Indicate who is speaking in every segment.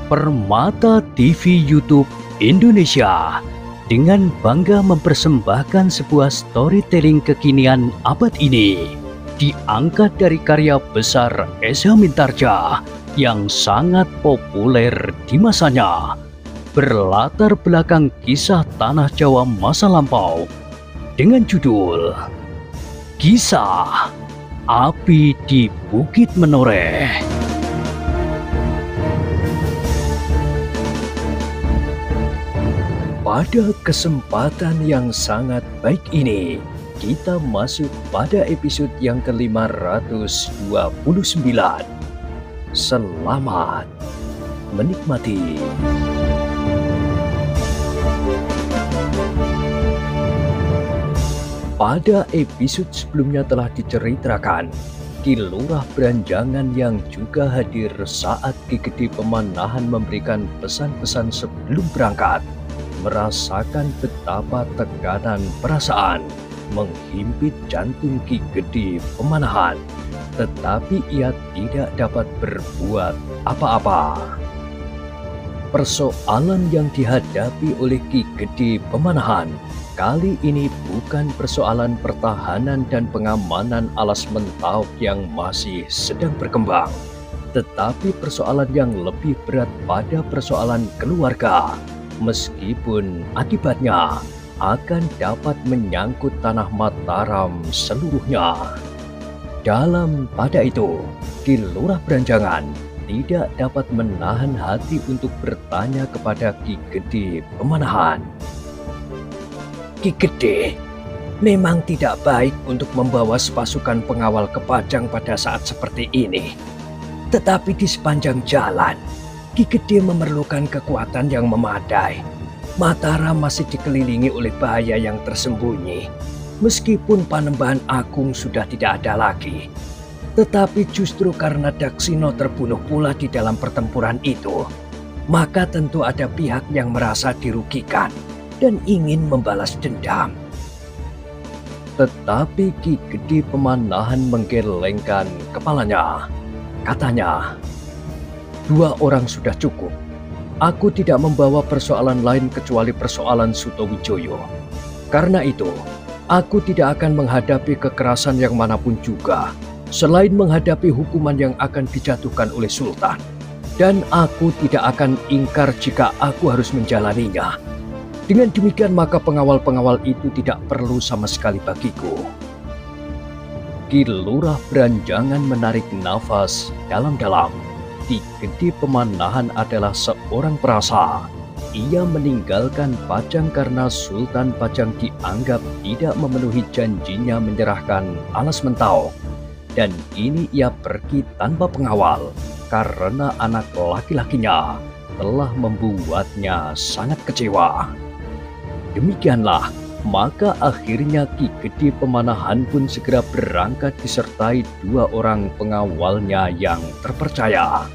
Speaker 1: Permata TV YouTube Indonesia dengan bangga mempersembahkan sebuah storytelling kekinian abad ini, diangkat dari karya besar Esa Mintarja yang sangat populer di masanya, berlatar belakang kisah tanah Jawa masa lampau dengan judul Kisah Api di Bukit Menoreh. Pada kesempatan yang sangat baik ini, kita masuk pada episode yang ke-529. Selamat menikmati. Pada episode sebelumnya telah diceritakan Ki Lurah Branjangan yang juga hadir saat Ki Gede Pemanahan memberikan pesan-pesan sebelum berangkat, merasakan betapa tekanan perasaan menghimpit jantung Ki Gede Pemanahan, tetapi ia tidak dapat berbuat apa-apa. Persoalan yang dihadapi oleh Ki Gede Pemanahan kali ini bukan persoalan pertahanan dan pengamanan alas Mentauk yang masih sedang berkembang, tetapi persoalan yang lebih berat pada persoalan keluarga, meskipun akibatnya akan dapat menyangkut tanah Mataram seluruhnya. Pada itu, Ki Lurah Branjangan tidak dapat menahan hati untuk bertanya kepada Ki Gede Pemanahan. Ki Gede, memang tidak baik untuk membawa pasukan pengawal ke Pajang pada saat seperti ini. Tetapi di sepanjang jalan, Ki Gede memerlukan kekuatan yang memadai. Mataram masih dikelilingi oleh bahaya yang tersembunyi. Meskipun Panembahan Agung sudah tidak ada lagi, tetapi justru karena Daksina terbunuh pula di dalam pertempuran itu, maka tentu ada pihak yang merasa dirugikan dan ingin membalas dendam. Tetapi Ki Gede Pemanahan menggelengkan kepalanya. Katanya, 2 orang sudah cukup. Aku tidak membawa persoalan lain kecuali persoalan Sutowijoyo. Karena itu, aku tidak akan menghadapi kekerasan yang manapun juga, selain menghadapi hukuman yang akan dijatuhkan oleh Sultan. Dan aku tidak akan ingkar jika aku harus menjalaninya. Dengan demikian maka pengawal-pengawal itu tidak perlu sama sekali bagiku. Ki Lurah Branjangan menarik nafas dalam-dalam. Ki Gede Pemanahan adalah seorang perasa. Ia meninggalkan Pajang karena Sultan Pajang dianggap tidak memenuhi janjinya menyerahkan alas Mentauk. Dan kini ia pergi tanpa pengawal karena anak laki-lakinya telah membuatnya sangat kecewa. Demikianlah, maka akhirnya Ki Gede Pemanahan pun segera berangkat disertai 2 orang pengawalnya yang terpercaya.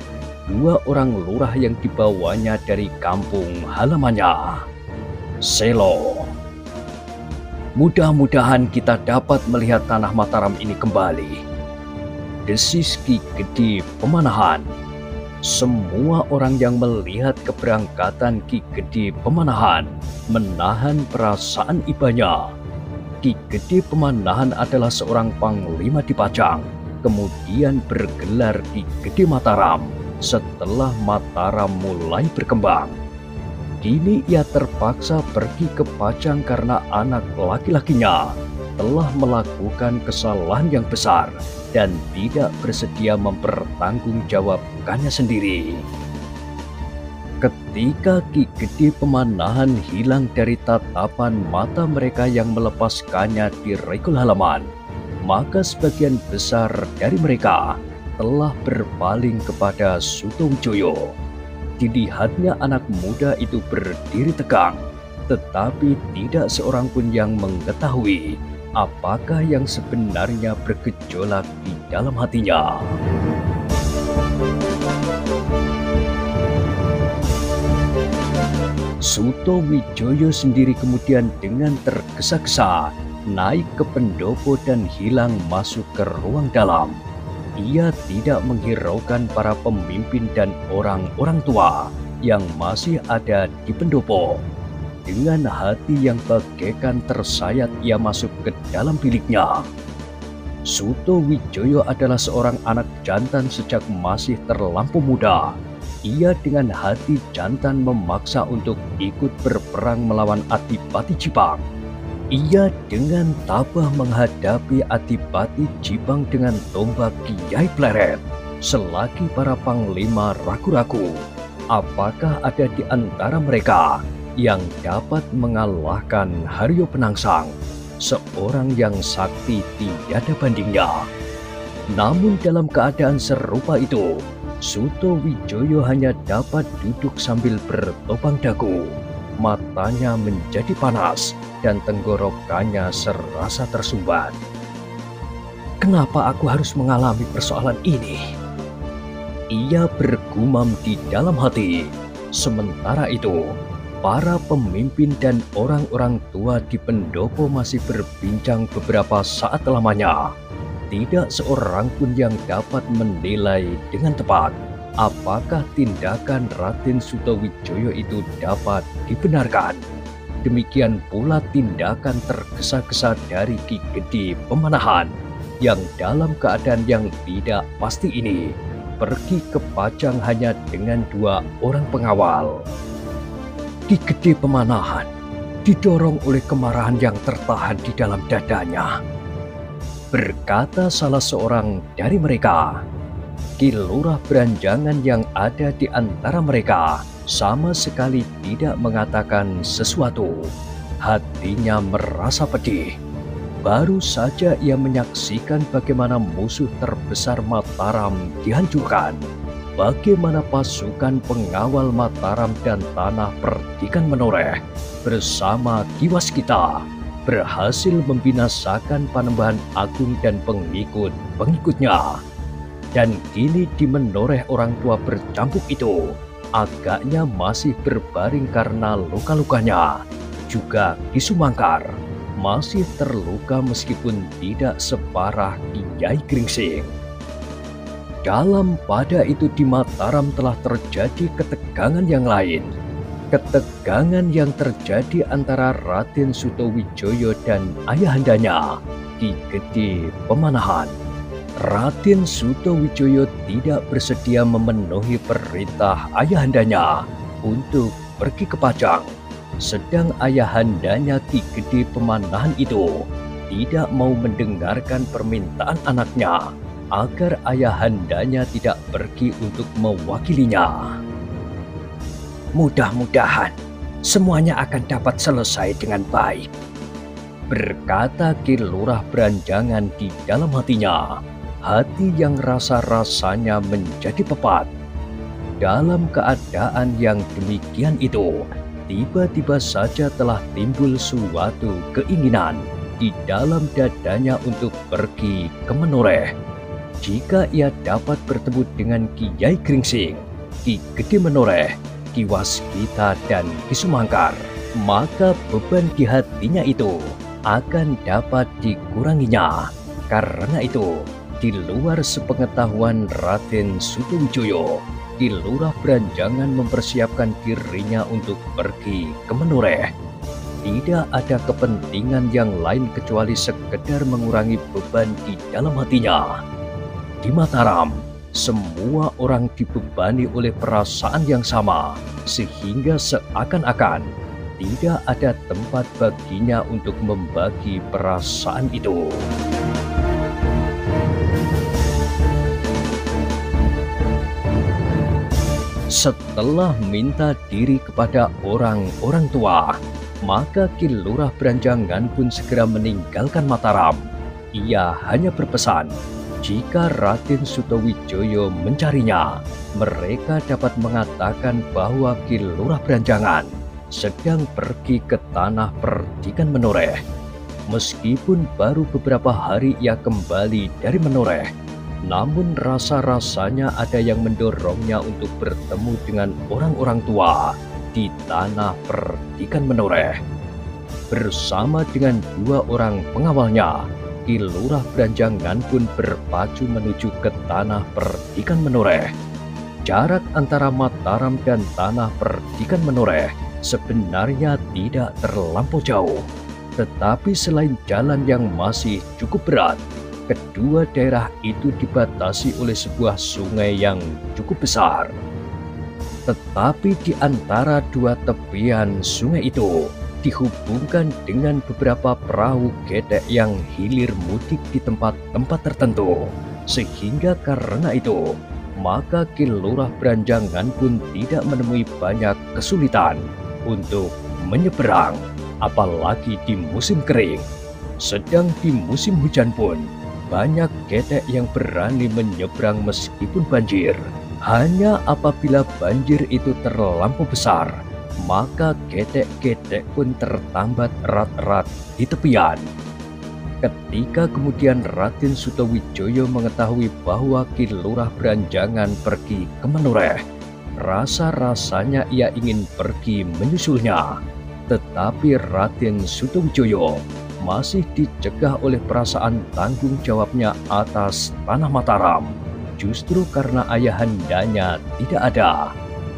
Speaker 1: 2 orang lurah yang dibawanya dari kampung halamannya, Selo. Mudah-mudahan kita dapat melihat tanah Mataram ini kembali, desis Ki Gede Pemanahan. Semua orang yang melihat keberangkatan Ki Gede Pemanahan menahan perasaan ibanya. Ki Gede Pemanahan adalah seorang panglima di Pajang, kemudian bergelar Ki Gede Mataram setelah Mataram mulai berkembang. Kini ia terpaksa pergi ke Pajang karena anak laki-lakinya telah melakukan kesalahan yang besar dan tidak bersedia mempertanggungjawabkannya sendiri. Ketika Ki Gede Pemanahan hilang dari tatapan mata mereka yang melepaskannya di regol halaman, maka sebagian besar dari mereka telah berpaling kepada Sutowijoyo. Dilihatnya anak muda itu berdiri tegang, tetapi tidak seorang pun yang mengetahui apakah yang sebenarnya bergejolak di dalam hatinya. Sutowijoyo sendiri kemudian dengan tergesa-gesa naik ke pendopo dan hilang masuk ke ruang dalam. Ia tidak menghiraukan para pemimpin dan orang-orang tua yang masih ada di pendopo. Dengan hati yang bagaikan tersayat ia masuk ke dalam biliknya. Suto Wijoyo adalah seorang anak jantan sejak masih terlampau muda. Ia dengan hati jantan memaksa untuk ikut berperang melawan Adipati Jipang. Ia dengan tabah menghadapi Adipati Jipang dengan tombak Kiai Pleret. Selagi para panglima ragu-ragu, apakah ada di antara mereka yang dapat mengalahkan Haryo Penangsang, seorang yang sakti tiada bandingnya. Namun dalam keadaan serupa itu, Suto Wijoyo hanya dapat duduk sambil bertopang dagu. Matanya menjadi panas dan tenggorokannya serasa tersumbat. Kenapa aku harus mengalami persoalan ini? Ia bergumam di dalam hati. Sementara itu, para pemimpin dan orang-orang tua di pendopo masih berbincang beberapa saat lamanya. Tidak seorang pun yang dapat menilai dengan tepat apakah tindakan Raden Suto Wijoyo itu dapat dibenarkan. Demikian pula tindakan tergesa-gesa dari Ki Gede Pemanahan yang dalam keadaan yang tidak pasti ini pergi ke Pajang hanya dengan 2 orang pengawal. Ki Gede Pemanahan didorong oleh kemarahan yang tertahan di dalam dadanya. Berkata salah seorang dari mereka. Ki Lurah Beranjangan yang ada di antara mereka sama sekali tidak mengatakan sesuatu. Hatinya merasa pedih. Baru saja ia menyaksikan bagaimana musuh terbesar Mataram dihancurkan. Bagaimana pasukan pengawal Mataram dan Tanah Perdikan Menoreh bersama Ki Waskita berhasil membinasakan Panembahan Agung dan pengikut-pengikutnya. Dan kini di Menoreh orang tua bercambuk itu agaknya masih berbaring karena luka-lukanya. Juga Ki Sumangkar masih terluka meskipun tidak separah Kiai Gringsing. Dalam pada itu di Mataram telah terjadi ketegangan yang lain. Ketegangan yang terjadi antara Raden Suto Wijoyo dan ayahandanya, Ki Gede Pemanahan. Raden Suto Wijoyo tidak bersedia memenuhi perintah ayahandanya untuk pergi ke Pajang. Sedang ayahandanya Ki Gede Pemanahan itu tidak mau mendengarkan permintaan anaknya agar ayahandanya tidak pergi untuk mewakilinya. Mudah-mudahan semuanya akan dapat selesai dengan baik, berkata Ki Lurah Beranjangan di dalam hatinya. Hati yang rasa-rasanya menjadi pepat. Dalam keadaan yang demikian itu, tiba-tiba saja telah timbul suatu keinginan di dalam dadanya untuk pergi ke Menoreh. Jika ia dapat bertemu dengan Kiai Gringsing, Ki Gede Menoreh, Ki Waskita dan Ki Sumangkar, maka beban di hatinya itu akan dapat dikuranginya. Karena itu, di luar sepengetahuan Raden Suto Wijoyo, Ki Lurah Beranjangan mempersiapkan dirinya untuk pergi ke Menoreh. Tidak ada kepentingan yang lain kecuali sekedar mengurangi beban di dalam hatinya. Di Mataram, semua orang dibebani oleh perasaan yang sama, sehingga seakan-akan tidak ada tempat baginya untuk membagi perasaan itu. Setelah minta diri kepada orang-orang tua, maka Ki Lurah Beranjangan pun segera meninggalkan Mataram. Ia hanya berpesan, jika Raden Suto Wijoyo mencarinya, mereka dapat mengatakan bahwa Ki Lurah Beranjangan sedang pergi ke Tanah Perdikan Menoreh. Meskipun baru beberapa hari ia kembali dari Menoreh, namun rasa-rasanya ada yang mendorongnya untuk bertemu dengan orang-orang tua di Tanah Perdikan Menoreh. Bersama dengan 2 orang pengawalnya, Ki Ki Lurah Branjangan pun berpacu menuju ke tanah perdikan Menoreh. Jarak antara Mataram dan tanah perdikan Menoreh sebenarnya tidak terlampau jauh. Tetapi selain jalan yang masih cukup berat, kedua daerah itu dibatasi oleh sebuah sungai yang cukup besar. Tetapi di antara dua tepian sungai itu dihubungkan dengan beberapa perahu getek yang hilir mudik di tempat-tempat tertentu. Sehingga karena itu, maka Ki Lurah Branjangan pun tidak menemui banyak kesulitan untuk menyeberang, apalagi di musim kering. Sedang di musim hujan pun, banyak getek yang berani menyeberang meskipun banjir. Hanya apabila banjir itu terlampau besar, maka getek-getek pun tertambat erat-erat di tepian. Ketika kemudian Raden Sutawijaya mengetahui bahwa Ki Lurah Branjangan pergi ke Menoreh, rasa-rasanya ia ingin pergi menyusulnya. Tetapi Raden Sutawijaya masih dicegah oleh perasaan tanggung jawabnya atas tanah Mataram. Justru karena ayahandanya tidak ada.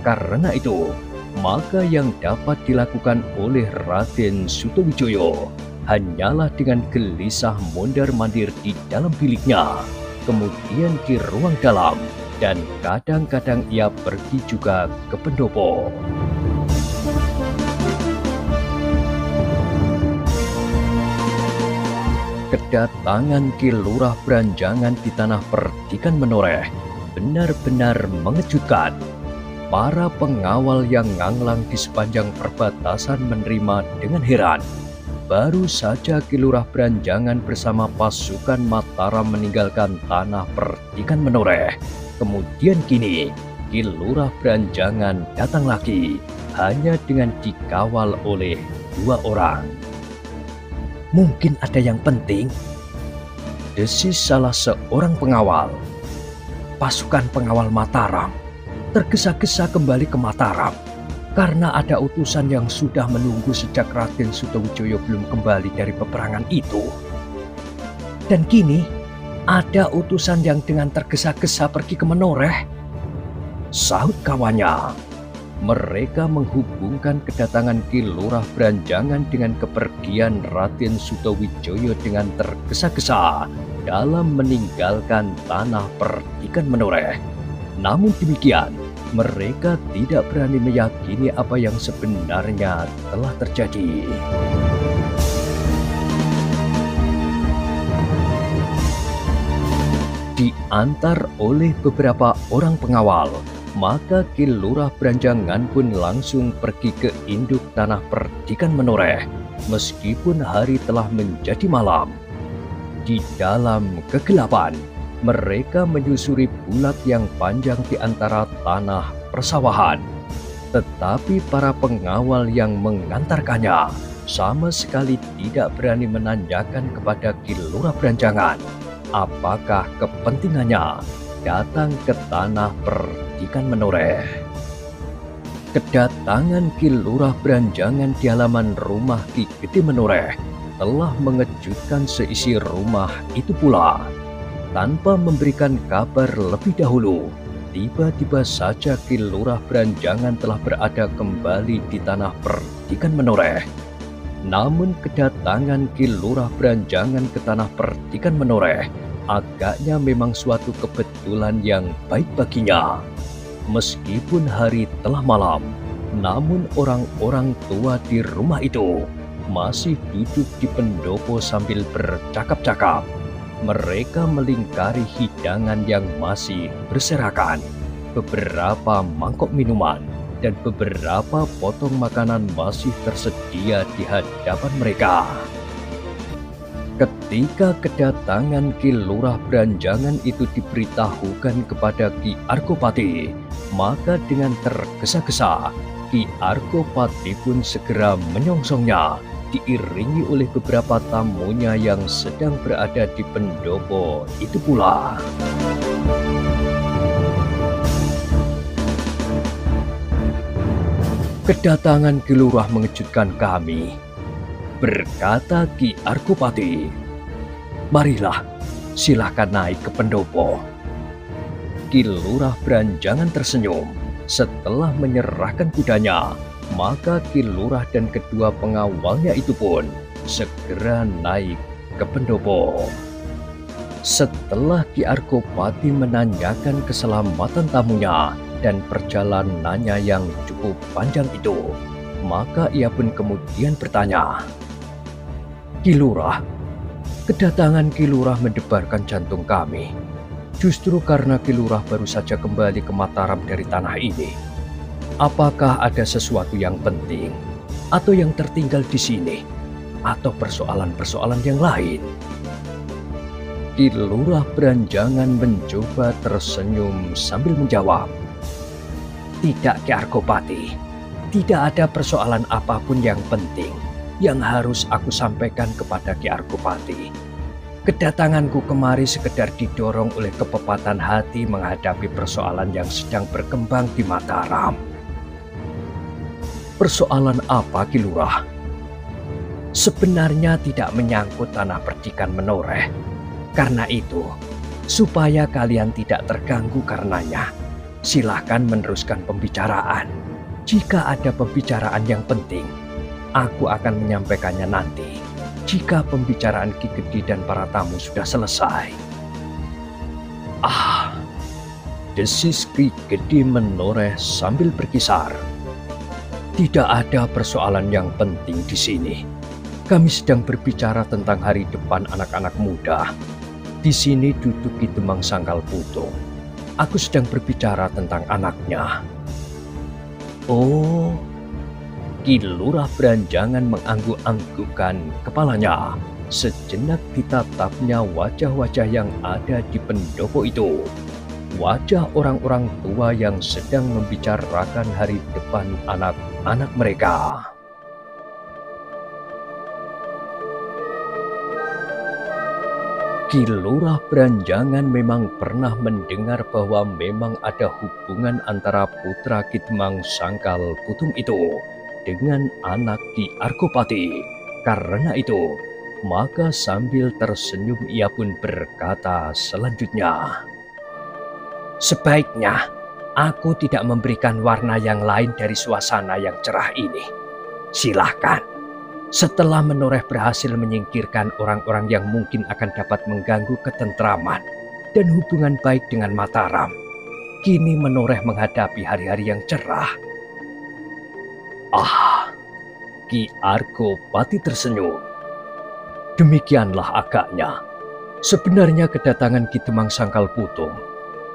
Speaker 1: Karena itu, maka yang dapat dilakukan oleh Raden Sutawijaya hanyalah dengan gelisah mondar-mandir di dalam biliknya, kemudian di ruang dalam, dan kadang-kadang ia pergi juga ke pendopo. Kedatangan Ki Lurah Branjangan di tanah perdikan Menoreh benar-benar mengejutkan. Para pengawal yang nganglang di sepanjang perbatasan menerima dengan heran. Baru saja Ki Lurah Branjangan bersama pasukan Mataram meninggalkan tanah perdikan Menoreh. Kemudian kini Ki Lurah Branjangan datang lagi, hanya dengan dikawal oleh 2 orang. "Mungkin ada yang penting," desis salah seorang pengawal. Pasukan pengawal Mataram tergesa-gesa kembali ke Mataram karena ada utusan yang sudah menunggu sejak Raden Sutawijaya belum kembali dari peperangan itu. Dan kini ada utusan yang dengan tergesa-gesa pergi ke Menoreh, sahut kawannya. Mereka menghubungkan kedatangan Ki Lurah Branjangan dengan kepergian Raden Sutawijaya dengan tergesa-gesa dalam meninggalkan tanah perdikan Menoreh. Namun demikian, mereka tidak berani meyakini apa yang sebenarnya telah terjadi. Diantar oleh beberapa orang pengawal, maka Ki Lurah Branjangan pun langsung pergi ke induk tanah perdikan Menoreh, meskipun hari telah menjadi malam. Di dalam kegelapan, mereka menyusuri bulak yang panjang di antara tanah persawahan. Tetapi para pengawal yang mengantarkannya sama sekali tidak berani menanyakan kepada Ki Lurah Branjangan apakah kepentingannya datang ke tanah perdikan Menoreh. Kedatangan Ki Lurah Branjangan di halaman rumah Ki Gede Menoreh telah mengejutkan seisi rumah itu pula. Tanpa memberikan kabar lebih dahulu, tiba-tiba saja Ki Lurah Branjangan telah berada kembali di tanah perdikan Menoreh. Namun kedatangan Ki Lurah Branjangan ke tanah perdikan Menoreh agaknya memang suatu kebetulan yang baik baginya. Meskipun hari telah malam, namun orang-orang tua di rumah itu masih duduk di pendopo sambil bercakap-cakap. Mereka melingkari hidangan yang masih berserakan, beberapa mangkok minuman, dan beberapa potong makanan masih tersedia di hadapan mereka. Ketika kedatangan Ki Lurah Branjangan itu diberitahukan kepada Ki Argopati, maka dengan tergesa-gesa Ki Argopati pun segera menyongsongnya, diiringi oleh beberapa tamunya yang sedang berada di pendopo itu pula. "Kedatangan Ki Lurah mengejutkan kami," berkata Ki Argopati. Marilah, silahkan naik ke pendopo. Ki Lurah Beranjangan tersenyum. Setelah menyerahkan kudanya, maka Ki Lurah dan kedua pengawalnya itu pun segera naik ke pendopo. Setelah Ki Argopati menanyakan keselamatan tamunya dan perjalanannya yang cukup panjang itu, maka ia pun kemudian bertanya, "Ki Lurah, kedatangan Ki Lurah mendebarkan jantung kami. Justru karena Ki Lurah baru saja kembali ke Mataram dari tanah ini. Apakah ada sesuatu yang penting atau yang tertinggal di sini, atau persoalan-persoalan yang lain?" Ki Lurah Beranjangan mencoba tersenyum sambil menjawab, "Tidak, Ki Argopati. Tidak ada persoalan apapun yang penting yang harus aku sampaikan kepada Ki Argopati. Kedatanganku kemari sekedar didorong oleh kepepatan hati menghadapi persoalan yang sedang berkembang di Mataram." "Persoalan apa, Ki Lurah?" "Sebenarnya tidak menyangkut tanah perdikan Menoreh. Karena itu, supaya kalian tidak terganggu karenanya, silahkan meneruskan pembicaraan. Jika ada pembicaraan yang penting, aku akan menyampaikannya nanti jika pembicaraan Ki Gede dan para tamu sudah selesai." "Ah," desis Ki Gede Menoreh sambil berkisar. "Tidak ada persoalan yang penting di sini. Kami sedang berbicara tentang hari depan anak-anak muda. Di sini duduk Ki Demang Sangkal Putung. Aku sedang berbicara tentang anaknya." "Oh," Ki Lurah Beranjangan mengangguk-anggukkan kepalanya. Sejenak ditatapnya wajah-wajah yang ada di pendopo itu. Wajah orang-orang tua yang sedang membicarakan hari depan anak-anak mereka. Ki Lurah Beranjangan memang pernah mendengar bahwa memang ada hubungan antara putra Ki Demang Sangkal Putung itu dengan anak Ki Argopati. Karena itu, maka sambil tersenyum ia pun berkata selanjutnya, "Sebaiknya aku tidak memberikan warna yang lain dari suasana yang cerah ini. Silahkan. Setelah Menoreh berhasil menyingkirkan orang-orang yang mungkin akan dapat mengganggu ketentraman dan hubungan baik dengan Mataram, kini Menoreh menghadapi hari-hari yang cerah." Ah, Ki Argopati tersenyum. Demikianlah agaknya. Sebenarnya kedatangan Ki Demang Sangkal Putung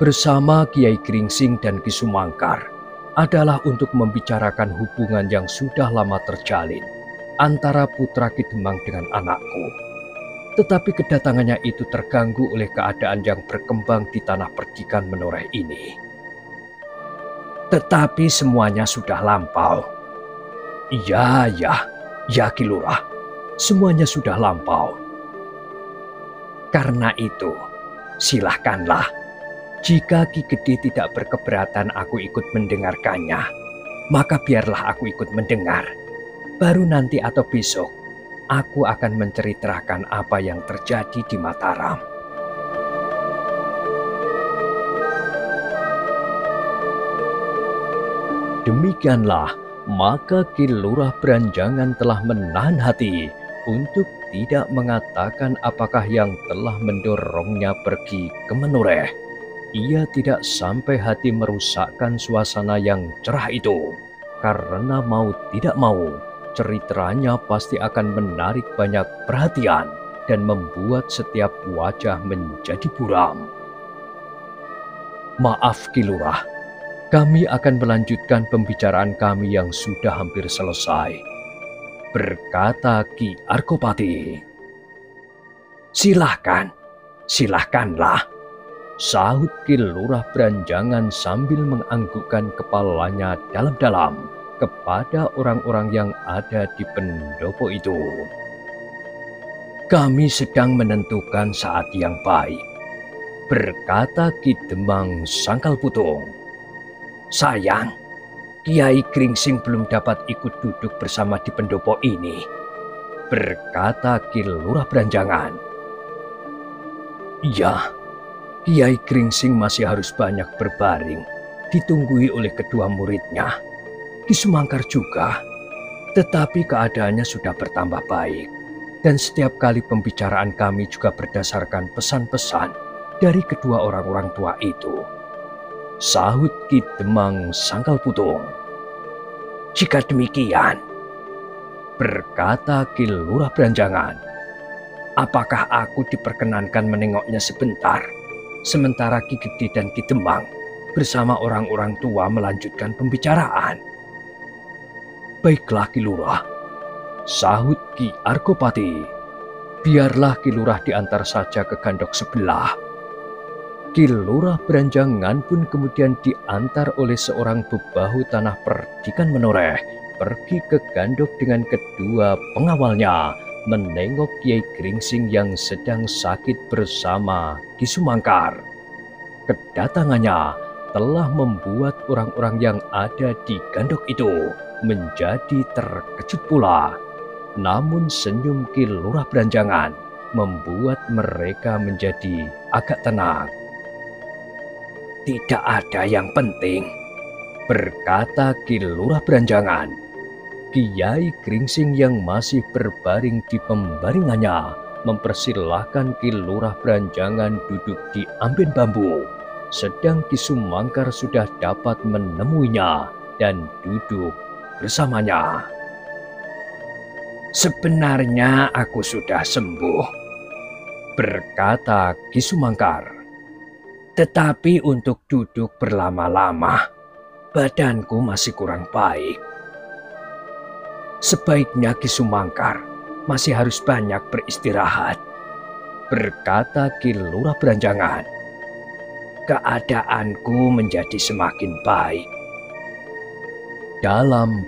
Speaker 1: bersama Kiai Gringsing dan Ki Sumangkar adalah untuk membicarakan hubungan yang sudah lama terjalin antara putra Ki Demang dengan anakku. Tetapi kedatangannya itu terganggu oleh keadaan yang berkembang di tanah perdikan Menoreh ini. Tetapi semuanya sudah lampau. Ya Ki Lurah, semuanya sudah lampau. Karena itu, silahkanlah. Jika Ki Gede tidak berkeberatan aku ikut mendengarkannya, maka biarlah aku ikut mendengar. Baru nanti atau besok, aku akan menceritakan apa yang terjadi di Mataram. Demikianlah, maka Ki Lurah Beranjangan telah menahan hati untuk tidak mengatakan apakah yang telah mendorongnya pergi ke Menoreh. Ia tidak sampai hati merusakkan suasana yang cerah itu, karena mau tidak mau, ceritanya pasti akan menarik banyak perhatian dan membuat setiap wajah menjadi buram. "Maaf Ki Lurah, kami akan melanjutkan pembicaraan kami yang sudah hampir selesai," berkata Ki Argopati. Silahkanlah," sahut Ki Lurah Beranjangan sambil menganggukkan kepalanya dalam-dalam kepada orang-orang yang ada di pendopo itu. "Kami sedang menentukan saat yang baik," berkata Ki Demang Sangkal Putung. "Sayang, Kiai Gringsing belum dapat ikut duduk bersama di pendopo ini," berkata Ki Lurah Beranjangan. Iya, Kiai Gringsing masih harus banyak berbaring, ditunggui oleh kedua muridnya. Ki Sumangkar juga, tetapi keadaannya sudah bertambah baik. Dan setiap kali pembicaraan kami juga berdasarkan pesan-pesan dari kedua orang-orang tua itu. Sahut Ki Demang Sangkal Putung. Jika demikian, berkata Ki Lurah Beranjangan, apakah aku diperkenankan menengoknya sebentar, sementara Ki Gede dan Ki Demang bersama orang-orang tua melanjutkan pembicaraan? Baiklah Ki Lurah, sahut Ki Argopati. Biarlah Ki Lurah diantar saja ke gandok sebelah. Ki Lurah Beranjangan pun kemudian diantar oleh seorang bebahu tanah perdikan menoreh pergi ke gandok dengan kedua pengawalnya menengok Kiai Gringsing yang sedang sakit bersama Ki Sumangkar. Kedatangannya telah membuat orang-orang yang ada di gandok itu menjadi terkejut pula. Namun senyum Ki Lurah Beranjangan membuat mereka menjadi agak tenang. Tidak ada yang penting, berkata Ki Lurah Beranjangan. Kiai Gringsing yang masih berbaring di pembaringannya mempersilahkan Ki Lurah Beranjangan duduk di amben bambu, sedang Ki Sumangkar sudah dapat menemuinya dan duduk bersamanya. Sebenarnya aku sudah sembuh, berkata Ki Sumangkar. Tetapi untuk duduk berlama-lama, badanku masih kurang baik. Sebaiknya Ki Sumangkar masih harus banyak beristirahat, berkata Ki Lurah Beranjangan. Keadaanku menjadi semakin baik.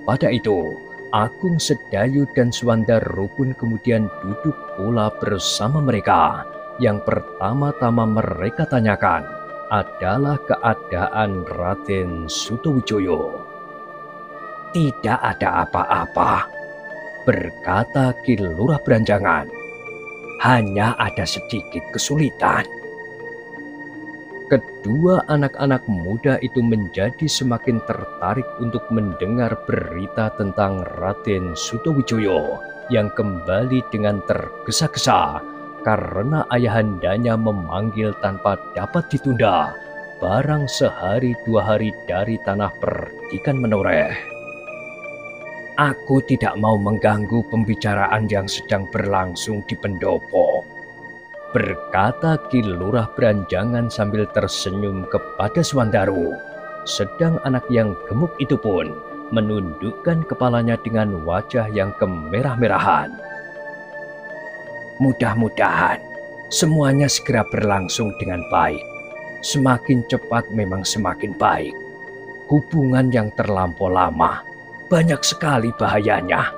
Speaker 1: Pada itu, Agung Sedayu dan Swandaru pun kemudian duduk pula bersama mereka. Yang pertama-tama mereka tanyakan adalah keadaan Raden Sutawijaya. Tidak ada apa-apa, berkata Ki Lurah Beranjangan. Hanya ada sedikit kesulitan. Kedua anak-anak muda itu menjadi semakin tertarik untuk mendengar berita tentang Raden Sutawijaya yang kembali dengan tergesa-gesa karena ayahandanya memanggil tanpa dapat ditunda barang sehari dua hari dari tanah perdikan menoreh. Aku tidak mau mengganggu pembicaraan yang sedang berlangsung di pendopo, berkata Ki Lurah Beranjangan sambil tersenyum kepada Swandaru. Sedang anak yang gemuk itu pun menundukkan kepalanya dengan wajah yang kemerah-merahan. Mudah-mudahan semuanya segera berlangsung dengan baik. Semakin cepat memang semakin baik. Hubungan yang terlampau lama banyak sekali bahayanya.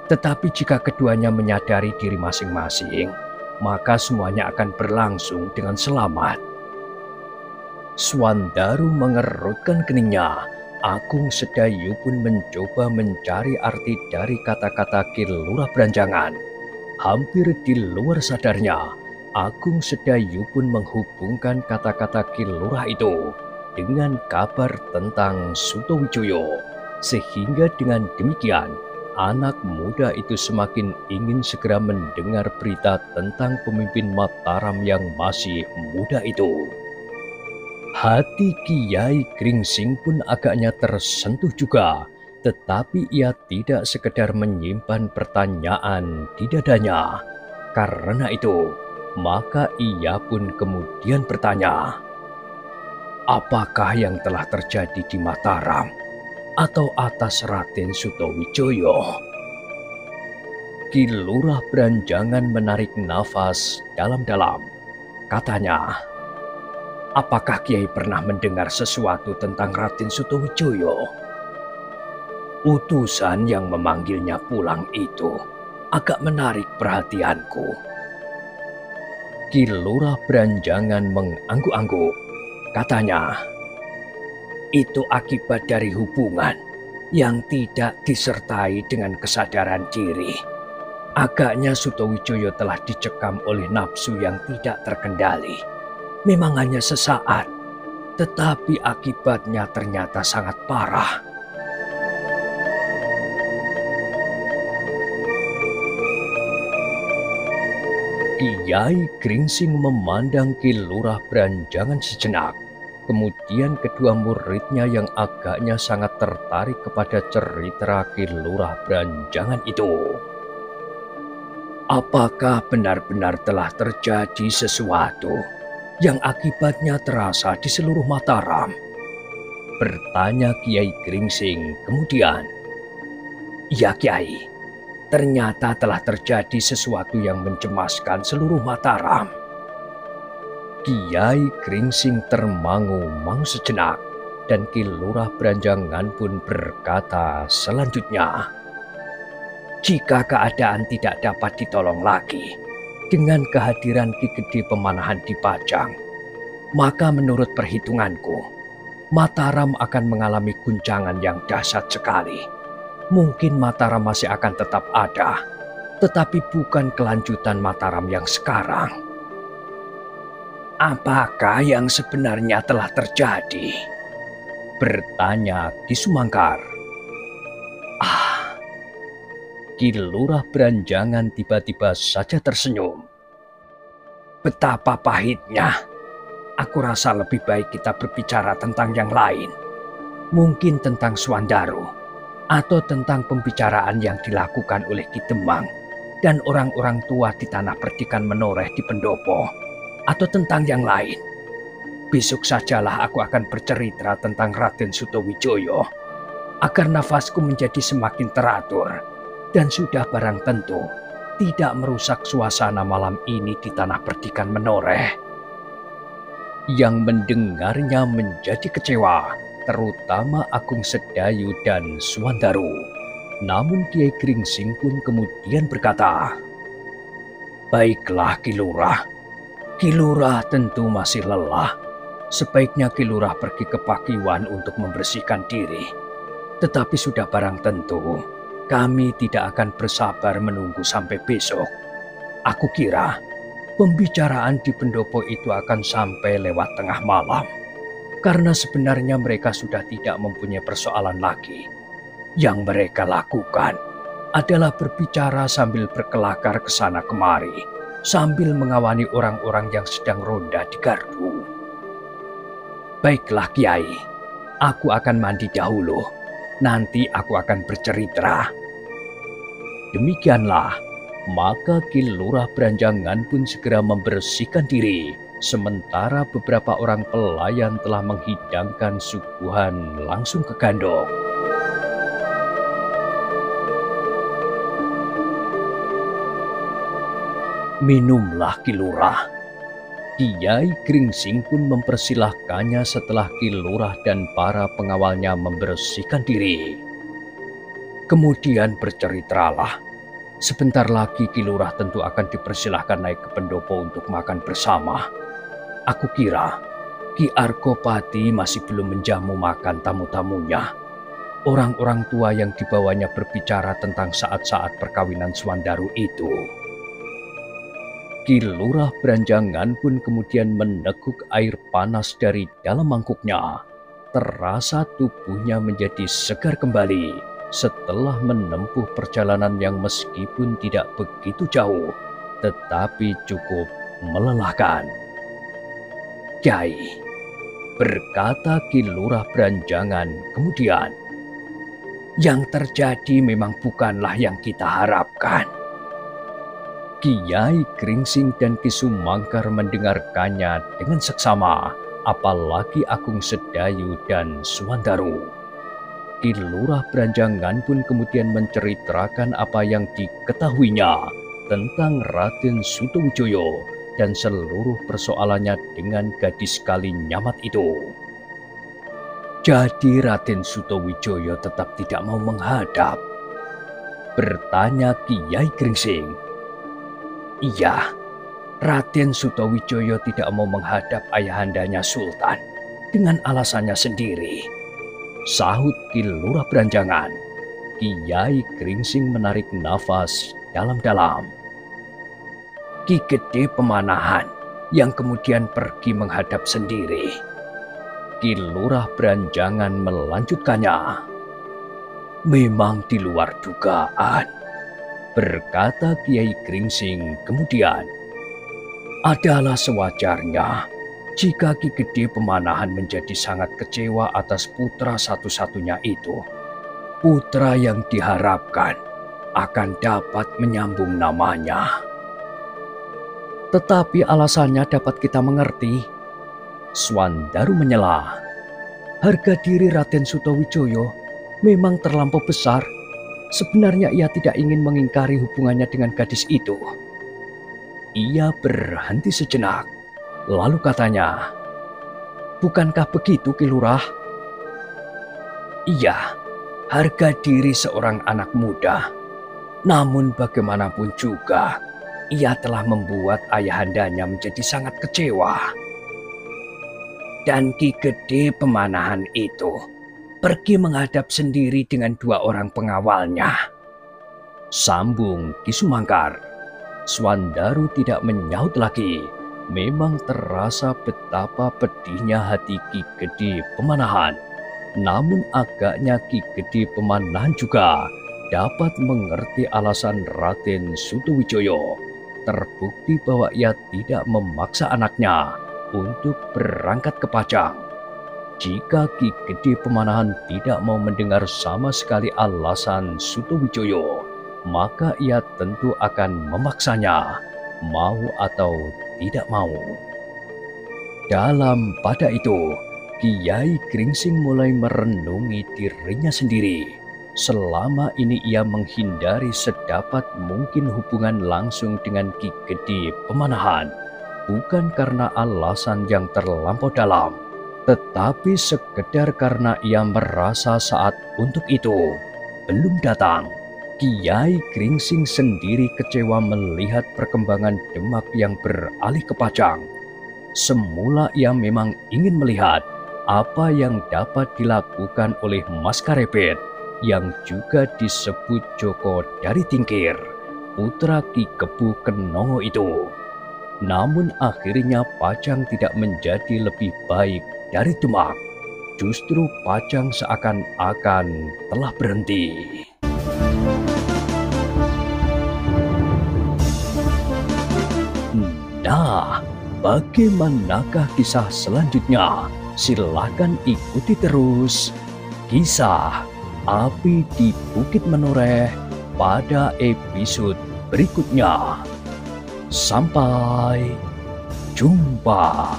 Speaker 1: Tetapi jika keduanya menyadari diri masing-masing, maka semuanya akan berlangsung dengan selamat. Swandaru mengerutkan keningnya. Agung Sedayu pun mencoba mencari arti dari kata-kata Ki Lurah Beranjangan. Hampir di luar sadarnya, Agung Sedayu pun menghubungkan kata-kata Ki Lurah itu dengan kabar tentang Sutawijaya. Sehingga dengan demikian, anak muda itu semakin ingin segera mendengar berita tentang pemimpin Mataram yang masih muda itu. Hati Kiai Gringsing pun agaknya tersentuh juga, tetapi ia tidak sekedar menyimpan pertanyaan di dadanya. Karena itu, maka ia pun kemudian bertanya, apakah yang telah terjadi di Mataram atau atas Raden Sutawijaya? Ki Lurah Beranjangan menarik nafas dalam-dalam. Katanya, apakah Kiai pernah mendengar sesuatu tentang Raden Sutawijaya? Utusan yang memanggilnya pulang itu agak menarik perhatianku. Ki Lurah Beranjangan mengangguk-angguk. Katanya, itu akibat dari hubungan yang tidak disertai dengan kesadaran diri. Agaknya Sutowijoyo telah dicekam oleh nafsu yang tidak terkendali. Memang hanya sesaat, tetapi akibatnya ternyata sangat parah. Kiai Gringsing memandang Ki Lurah Branjangan sejenak. Kemudian kedua muridnya yang agaknya sangat tertarik kepada cerita Ki Lurah Branjangan itu. Apakah benar-benar telah terjadi sesuatu yang akibatnya terasa di seluruh Mataram? Bertanya Kiai Gringsing kemudian. Ya Kiai, ternyata telah terjadi sesuatu yang mencemaskan seluruh Mataram. Kiai Gringsing termangu-mangu sejenak dan Ki Lurah Branjangan pun berkata selanjutnya. Jika keadaan tidak dapat ditolong lagi dengan kehadiran Ki Gede Pemanahan di Pajang, maka menurut perhitunganku, Mataram akan mengalami guncangan yang dahsyat sekali. Mungkin Mataram masih akan tetap ada, tetapi bukan kelanjutan Mataram yang sekarang. Apakah yang sebenarnya telah terjadi? Bertanya Ki Sumangkar. Ki Lurah Branjangan tiba-tiba saja tersenyum. Betapa pahitnya. Aku rasa lebih baik kita berbicara tentang yang lain. Mungkin tentang Suwandaru, atau tentang pembicaraan yang dilakukan oleh Ki Demang dan orang-orang tua di Tanah Perdikan Menoreh di Pendopo, atau tentang yang lain. Besok sajalah aku akan bercerita tentang Raden Sutowijoyo, agar nafasku menjadi semakin teratur. Dan sudah barang tentu tidak merusak suasana malam ini di Tanah Perdikan Menoreh. Yang mendengarnya menjadi kecewa, terutama Agung Sedayu dan Suwandaru. Namun Kiai Gringsing pun kemudian berkata, "Baiklah Ki Lurah. Ki Lurah tentu masih lelah. Sebaiknya Ki Lurah pergi ke Pakiwan untuk membersihkan diri. Tetapi sudah barang tentu, kami tidak akan bersabar menunggu sampai besok. Aku kira pembicaraan di Pendopo itu akan sampai lewat tengah malam. Karena sebenarnya mereka sudah tidak mempunyai persoalan lagi. Yang mereka lakukan adalah berbicara sambil berkelakar ke sana kemari, sambil mengawani orang-orang yang sedang ronda di gardu. Baiklah Kiai, aku akan mandi dahulu. Nanti aku akan bercerita." Demikianlah, maka Ki Lurah Branjangan pun segera membersihkan diri, sementara beberapa orang pelayan telah menghidangkan suguhan langsung ke gandong. Minumlah Ki Lurah. Kiai Gringsing pun mempersilahkannya setelah Ki Lurah dan para pengawalnya membersihkan diri. Kemudian berceritalah. Sebentar lagi Ki Lurah tentu akan dipersilahkan naik ke Pendopo untuk makan bersama. Aku kira Ki Arkopati masih belum menjamu makan tamu-tamunya. Orang-orang tua yang dibawanya berbicara tentang saat-saat perkawinan Suwandaru itu. Ki Lurah Branjangan pun kemudian meneguk air panas dari dalam mangkuknya. Terasa tubuhnya menjadi segar kembali setelah menempuh perjalanan yang meskipun tidak begitu jauh, tetapi cukup melelahkan. "Kiai," berkata Ki Lurah Branjangan kemudian, "yang terjadi memang bukanlah yang kita harapkan." Kiai Gringsing dan Ki Sumangkar mendengarkannya dengan seksama, apalagi Agung Sedayu dan Suwandaru. Ki Lurah Branjangan pun kemudian menceritakan apa yang diketahuinya tentang Raden Sutowijoyo dan seluruh persoalannya dengan gadis Kalinyamat itu. "Jadi Raden Sutowijoyo tetap tidak mau menghadap?" bertanya Kiai Gringsing. "Iya, Raden Sutowijoyo tidak mau menghadap ayahandanya Sultan dengan alasannya sendiri," sahut Ki Lurah Branjangan. Kiai Gringsing menarik nafas dalam-dalam. Ki Gede Pemanahan yang kemudian pergi menghadap sendiri. Ki Lurah Beranjangan melanjutkannya. "Memang di luar dugaan," berkata Kiai Gringsing kemudian. "Adalah sewajarnya jika Ki Gede Pemanahan menjadi sangat kecewa atas putra satu-satunya itu. Putra yang diharapkan akan dapat menyambung namanya. Tetapi alasannya dapat kita mengerti," Swandaru menyela. "Harga diri Raden Sutawijaya memang terlampau besar. Sebenarnya ia tidak ingin mengingkari hubungannya dengan gadis itu." Ia berhenti sejenak, lalu katanya, "Bukankah begitu, Ki Lurah?" "Iya, harga diri seorang anak muda. Namun bagaimanapun juga, ia telah membuat ayahandanya menjadi sangat kecewa. Dan Ki Gede Pemanahan itu pergi menghadap sendiri dengan 2 orang pengawalnya," sambung Ki Sumangkar. Swandaru tidak menyaut lagi. Memang terasa betapa pedihnya hati Ki Gede Pemanahan. Namun agaknya Ki Gede Pemanahan juga dapat mengerti alasan Raden Sutawijaya. Terbukti bahwa ia tidak memaksa anaknya untuk berangkat ke Pajang. Jika Ki Gede Pemanahan tidak mau mendengar sama sekali alasan Sutawijaya, maka ia tentu akan memaksanya, mau atau tidak mau. Dalam pada itu, Kiai Gringsing mulai merenungi dirinya sendiri. Selama ini ia menghindari sedapat mungkin hubungan langsung dengan Ki Gede Pemanahan, bukan karena alasan yang terlampau dalam, tetapi sekedar karena ia merasa saat untuk itu belum datang. Kiai Gringsing sendiri kecewa melihat perkembangan Demak yang beralih ke Pajang. Semula ia memang ingin melihat apa yang dapat dilakukan oleh Mas Karepet, yang juga disebut Joko dari Tingkir, putra Ki Kebu Kenongo itu. Namun akhirnya Pajang tidak menjadi lebih baik dari Demak. Justru Pajang seakan-akan telah berhenti. Nah, bagaimanakah kisah selanjutnya? Silakan ikuti terus kisah Api di Bukit Menoreh pada episode berikutnya. Sampai jumpa.